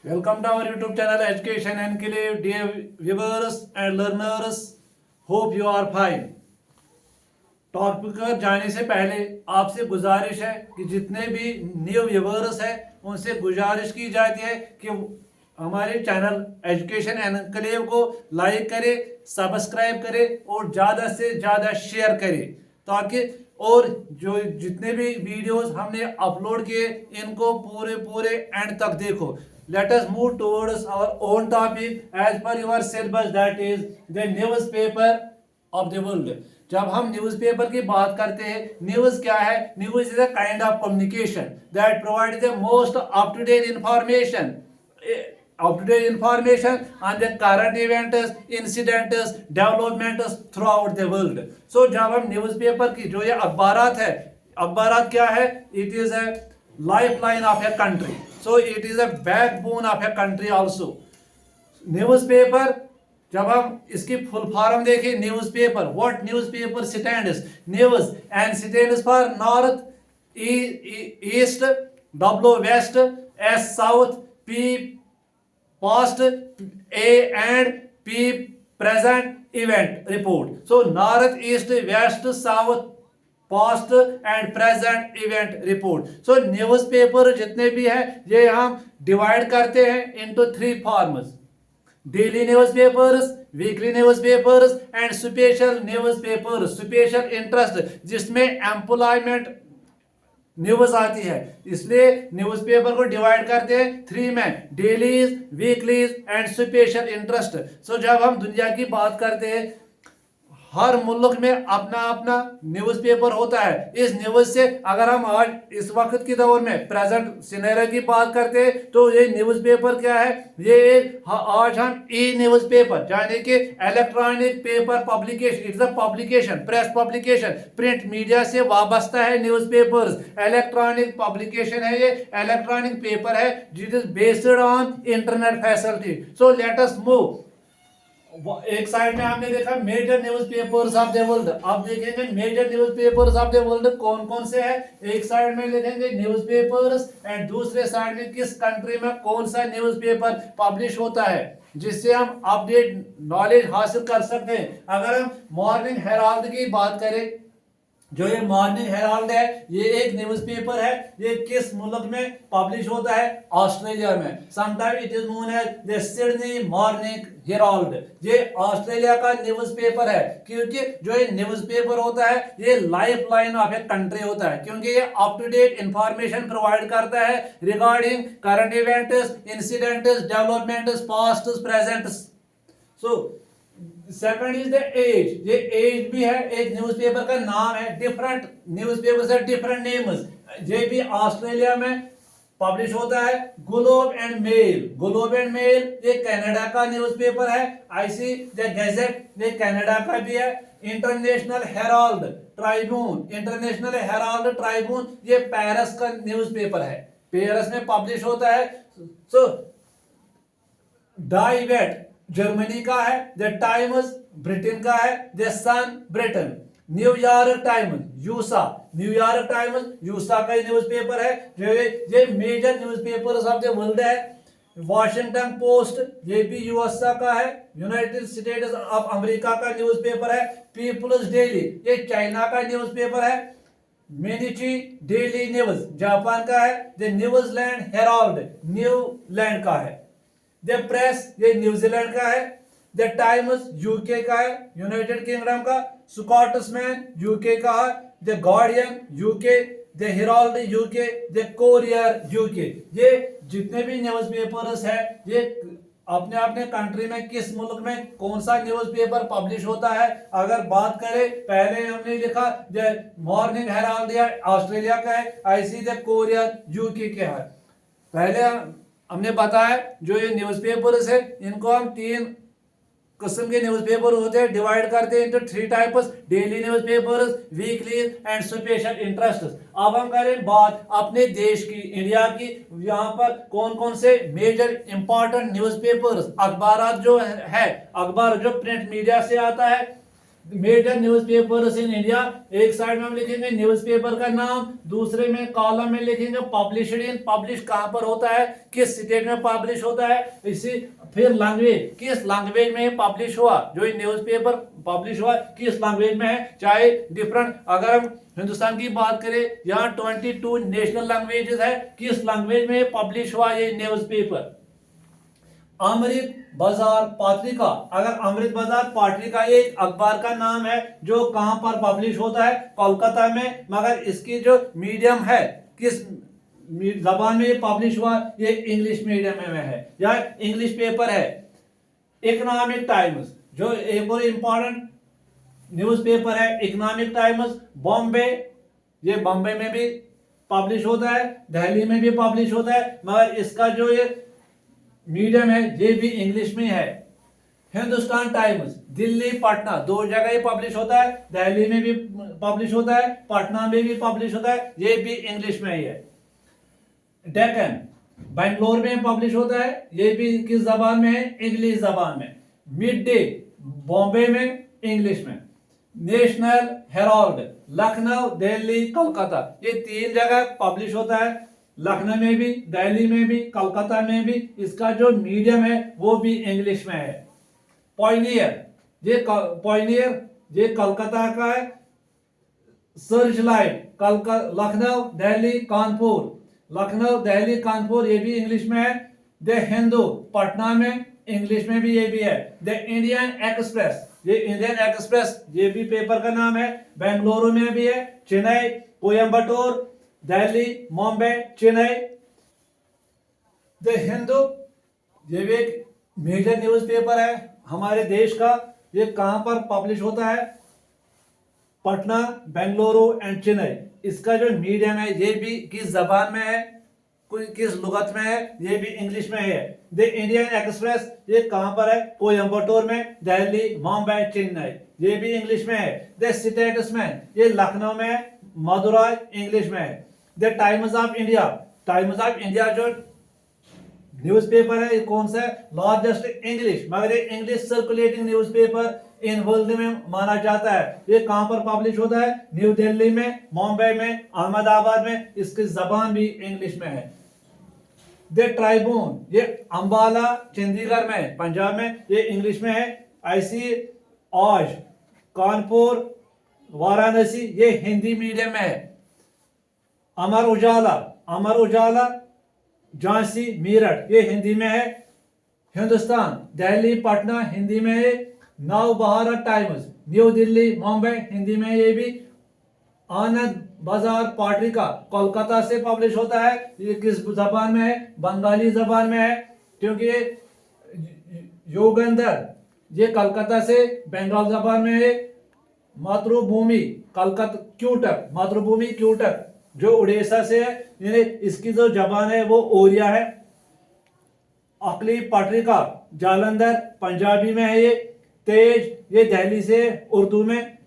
Welcome to our YouTube channel Education Enclave, dear viewers and learners. Hope you are fine. Topic पर जाने से पहले आपसे गुजारिश है कि जितने भी न्यू व्यूअर्स हैं उनसे गुजारिश की जाती है कि हमारे चैनल एजुकेशन एनक्लेव को लाइक करें, सब्सक्राइब करें और ज़्यादा से ज़्यादा शेयर करें ताकि और जो जितने भी वीडियोस हमने अपलोड किए इनको पूरे एंड तक देखो. Let us move towards our own topic as per your syllabus, that is the newspaper of the world. जब हम न्यूज़पेपर की बात करते हैं, न्यूज़ क्या है? News is a kind of communication that provide the most up to date information on the current events, incidents, developments throughout the world. So जब हम न्यूज़पेपर की जो ये अखबारात है, अखबारात क्या है? It is a lifeline of a country. So it is a backbone of a country also. Newspaper जब हम इसकी फुल फॉर्म देखें, newspaper, what newspaper stands, news and stands for north, east, W west, S south, P past, A and P present event report. So north, east, west, south, past and present event report. So newspaper जितने भी है ये हम divide करते हैं into three forms: daily newspapers, weekly newspapers and special newspapers. Special interest जिसमें employment news आती है, इसलिए न्यूज़पेपर को डिवाइड करते हैं थ्री में: dailies, weeklies and special interest. So जब हम दुनिया की बात करते हैं, हर मुल्क में अपना अपना न्यूज़पेपर होता है. इस न्यूज़ से अगर हम आज इस वक्त के दौर में प्रेजेंट सिनेरियो की बात करते हैं तो ये न्यूज़पेपर क्या है? ये आज हम ई न्यूज़पेपर यानी कि electronic paper publication, it's a publication, press publication, print media से वाबस्ता है न्यूज़पेपर्स. इलेक्ट्रॉनिक पब्लिकेशन है, ये इलेक्ट्रॉनिक पेपर है it is based on internet facility. So let us move. एक साइड में हमने देखा major newspapers of the world. अब देखेंगे major newspapers of the world कौन कौन से हैं. एक साइड में लिखेंगे न्यूज़पेपर्स एंड दूसरे साइड में किस कंट्री में कौन सा न्यूज़पेपर पब्लिश होता है, जिससे हम अपडेट नॉलेज हासिल कर सकते हैं. अगर हम मॉर्निंग हेराल्ड की बात करें, जो ये मॉर्निंग हेराल्ड है ये एक न्यूज़पेपर है. ये किस मुल्क में पब्लिश होता है? ऑस्ट्रेलिया में. Sometime it is known as the Sydney Morning Herald. ये ऑस्ट्रेलिया का न्यूज़पेपर है क्योंकि जो ये न्यूज़पेपर होता है ये life line of a country होता है, क्योंकि ये up to date information provide करता है regarding current events, incidents, developments, past, present. So second is the Age. ये एज भी है, एक न्यूज़पेपर का नाम है. डिफरेंट न्यूज़पेपर्स है, डिफरेंट नेम्स. ये भी ऑस्ट्रेलिया में पब्लिश होता है. Globe and Mail. Globe and Mail ये कनाडा का न्यूज़पेपर है. आईसी द गैजेट ये कनाडा का भी है. International Herald Tribune, International Herald Tribune ये पेरिस का न्यूज़पेपर है, पेरिस में पब्लिश होता है. सो डाइवेट जर्मनी का है. द टाइम्स ब्रिटेन का है. The Sun Britain. New York Times USA, New York Times USA का न्यूज़पेपर है. जो ये major newspapers of the world है. वॉशिंगटन पोस्ट ये भी यूएसए का है, यूनाइटेड स्टेट्स ऑफ अमेरिका का न्यूज़पेपर है. पीपल्स डेली ये चाइना का न्यूज़पेपर है. मेनिची डेली न्यूज जापान का है. द न्यूजीलैंड हेराल्ड न्यूलैंड का है. द प्रेस ये न्यूजीलैंड का है. द टाइम्स यूके का है, यूनाइटेड किंगडम का. स्कॉट्समैन यूके का है. The guardian UK, the Herald UK, the courier UK. ये जितने भी न्यूज़पेपर्स है ये अपने अपने कंट्री में किस मुल्क में कौन सा न्यूज़पेपर पब्लिश होता है. अगर बात करें, पहले हमने लिखा द मॉर्निंग हेराल्ड ऑस्ट्रेलिया का है, आईसी द कोरियर यूके का है. पहले हमने बताया जो ये न्यूज़पेपर्स है इनको हम तीन किस्म के न्यूज़पेपर होते हैं, डिवाइड करते हैं into three types: daily newspapers, weekly and special interest. अब हम करें बात अपने देश की, इंडिया की. यहाँ पर कौन कौन से मेजर इंपॉर्टेंट न्यूज़पेपर्स, अखबार जो है, अखबार जो प्रिंट मीडिया से आता है मेजर न्यूज़पेपर्स इन इंडिया, एक साइड में हम लिखेंगे न्यूज़पेपर का नाम, दूसरे में कॉलम में लिखेंगे पब्लिश्ड इन, पब्लिश कहां पर होता है, किस स्टेट में पब्लिश होता है, इसी फिर लैंग्वेज, किस लैंग्वेज में पब्लिश हुआ, जो ये न्यूज़पेपर पब्लिश हुआ किस लैंग्वेज में है, चाहे डिफरेंट, अगर हम हिंदुस्तान की बात करें यहाँ 22 नेशनल लैंग्वेजेस है, किस लैंग्वेज में पब्लिश हुआ ये न्यूज़पेपर। अमृत बाजार पत्रिका, अगर अमृत बाजार पत्रिका एक अखबार का नाम है जो कहां पर पब्लिश होता है, कोलकाता में, मगर इसकी जो मीडियम है, किस जबान में ये पब्लिश हुआ, ये इंग्लिश मीडियम में है या इंग्लिश पेपर है। इकोनॉमिक टाइम्स, जो एक और इंपॉर्टेंट न्यूज़पेपर है, इकोनॉमिक टाइम्स बॉम्बे, ये बॉम्बे में भी पब्लिश होता है, दिल्ली में भी पब्लिश होता है, मगर इसका जो ये मीडियम है ये भी इंग्लिश में है। हिंदुस्तान टाइम्स दिल्ली पटना दो जगह ही पब्लिश होता है, दिल्ली में भी पब्लिश होता है, पटना में भी पब्लिश होता है, ये भी इंग्लिश में ही है। डेक्कन बेंगलोर में पब्लिश होता है, ये भी किस जबान में है, इंग्लिश जबान में। मिड डे बॉम्बे में, इंग्लिश में। नेशनल हेराल्ड लखनऊ, दिल्ली, कोलकाता, ये तीन जगह पब्लिश होता है, लखनऊ में भी, दिल्ली में भी, कोलकाता में भी। इसका जो मीडियम है वो भी इंग्लिश में है। पॉइनियर, ये कोलकाता का है। सर्च लाइट लखनऊ, दिल्ली, कानपुर, लखनऊ, दिल्ली, कानपुर, ये भी इंग्लिश में है। द हिंदू पटना में, इंग्लिश में भी ये भी है। द इंडियन एक्सप्रेस, ये इंडियन एक्सप्रेस ये भी पेपर का नाम है, बेंगलुरु में भी है, चेन्नई, कोयम्बटूर, दिल्ली, मुंबई, चेन्नई। द हिंदू ये भी एक मेजर न्यूज़पेपर है हमारे देश का, ये कहां पर पब्लिश होता है, पटना, बेंगलुरु एंड चेन्नई। इसका जो मीडियम है ये भी किस जबान में है, कोई किस लुगत में है, ये भी इंग्लिश में है। द इंडियन एक्सप्रेस ये कहां पर है, कोयम्बटूर में, दिल्ली, मुंबई, चेन्नई, ये भी इंग्लिश में है। द स्टेट्समैन ये लखनऊ में है, मदुरई, इंग्लिश में है। द टाइम्स ऑफ इंडिया जो न्यूज़पेपर है, ये कौन सा है, लार्जेस्ट इंग्लिश, मगर ये English circulating newspaper in world में माना जाता है। ये कहां पर पब्लिश होता है, न्यू दिल्ली में, मुंबई में, अहमदाबाद में, इसकी जबान भी इंग्लिश में है। द ट्राइब्यून ये अंबाला, चंडीगढ़ में, पंजाब में, ये इंग्लिश में है। ऐसी आज कानपुर, वाराणसी, ये हिंदी मीडियम में है। अमर उजाला झांसी, मेरठ, ये हिंदी में है। हिंदुस्तान दिल्ली, पटना, हिंदी में है। नव भारत टाइम्स न्यू दिल्ली, मुंबई, हिंदी में ये भी। आनंद बाजार पत्रिका कोलकाता से पब्लिश होता है, ये किस जबान में है, बंगाली जबान में है, क्योंकि ये योगेंद्र ये कलकत्ता से बंगाल जबान में है। मातृभूमि क्यूटक जो उड़ीसा से है, यानी इसकी जो जबान है वो ओरिया है। अकली पत्रिका जालंधर, पंजाबी में है ये। तेज ये दिल्ली से, उर्दू में।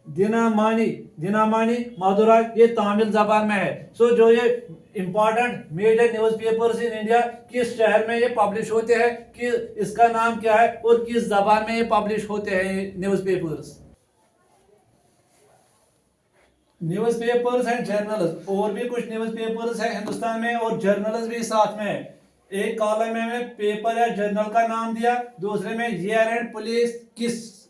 दिनामानी मदुरई, ये तमिल जबान में है। सो जो ये important major newspapers in India किस शहर में ये पब्लिश होते हैं, कि इसका नाम क्या है और किस जबान में ये पब्लिश होते हैं न्यूज़पेपर्स एंड जर्नल्स। और भी कुछ न्यूज़पेपर्स हैं हिंदुस्तान में और जर्नल्स भी साथ में है। एक कॉलम में पेपर या जर्नल का नाम दिया, दूसरे में ईयर एंड पुलिस, किस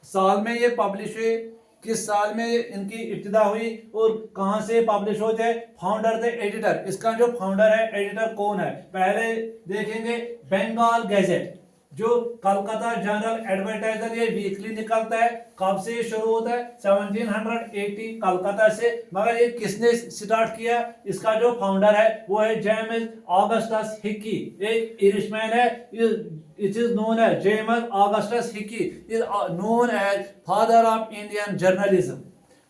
साल में ये पब्लिश हुई, किस साल में इनकी इब्तिदा हुई और कहां से पब्लिश होते हैं। फाउंडर द एडिटर, इसका जो फाउंडर है, एडिटर कौन है, पहले देखेंगे। बंगाल गैजेट जो कलकत्ता जनरल एडवर्टाइजर, ये वीकली निकलता है, कब से शुरू होता है, 1780 कलकत्ता से। मगर ये किसने स्टार्ट किया, इसका जो फाउंडर है वो है जेम्स ऑगस्टस हिकी, एक इंग्लिशमैन है। It is known as James Augustus Hicky is known as father of Indian journalism.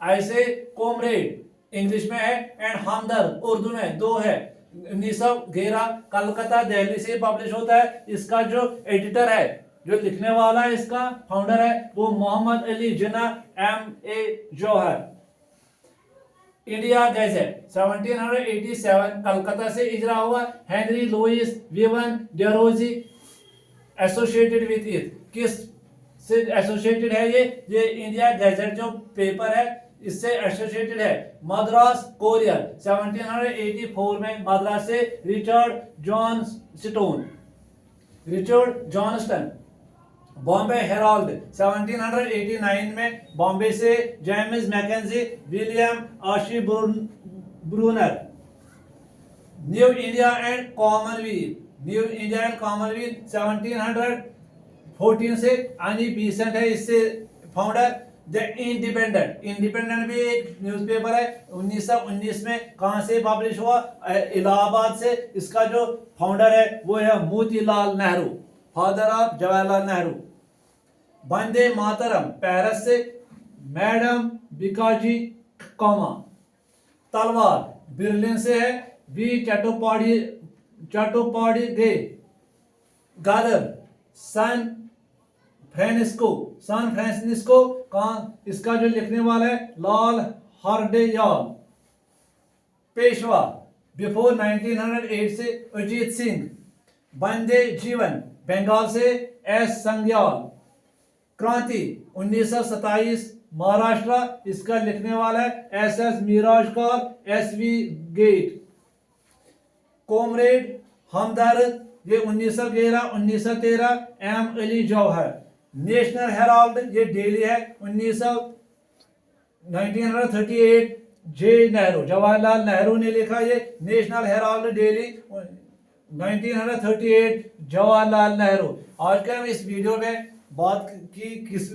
ऐसे कॉमरेड इंग्लिश में है एंड हमदर्द उर्दू में, दो है। 1911 कलकत्ता, दिल्ली से पब्लिश होता है। इसका जो एडिटर है, जो लिखने वाला है, इसका फाउंडर है, वो Mohammad Ali Jinnah MA Jauhar. India Gazette 1787 Calcutta से इजरा हुआ। Henry Louis Vivian Derozio associated with it, किस से एसोसिएटेड है। ये इंडिया गैजेट जो पेपर है इससे एसोसिएटेड है। मद्रास कोरियर 1784 में मद्रास से रिचर्ड जॉनस्टन। बॉम्बे हेराल्ड 1789 में बॉम्बे से James Mackenzie, William Ashburner. New India and Commonwealth 1714 से एनी बेसेंट है इससे फाउंडर। द इंडिपेंडेंट भी एक न्यूज़पेपर है, 1919 में कहाँ से पब्लिश हुआ? इलाहाबाद से। इसका जो फाउंडर है वो है Motilal Nehru, father of Jawaharlal Nehru. Vande Mataram Paris से मैडम बिकाजी कामा। तलवार बर्लिन से है वी चट्टोपाध्याय। गादर सान फ्रांसिस्को कहाँ? इसका जो लिखने वाला है लाल हरदयाल। पेशवा बिफोर 1908 से अजीत सिंह। वंदे जीवन बंगाल से एस संग्याल। क्रांति 1927 महाराष्ट्र, इसका लिखने वाला है S S Mirajkar, S V Ghate. Comrade Hamdard ये 1911-1913 M Ali Jauhar. National Herald ये डेली है 1938 जे नेहरू, जवाहरलाल नेहरू ने लिखा। ये National Herald daily 1938 Jawaharlal Nehru. आज के हम इस वीडियो में बात की किस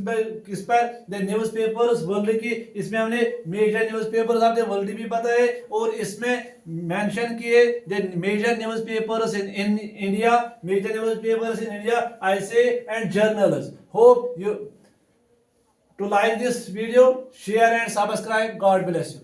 पर द न्यूज़पेपर्स वर्ल्ड की। इसमें हमने major newspapers of the world भी बताए और इसमें मेंशन किए the major newspapers in India, ऐसे and journals. Hope you to like this video, share and subscribe. God bless you.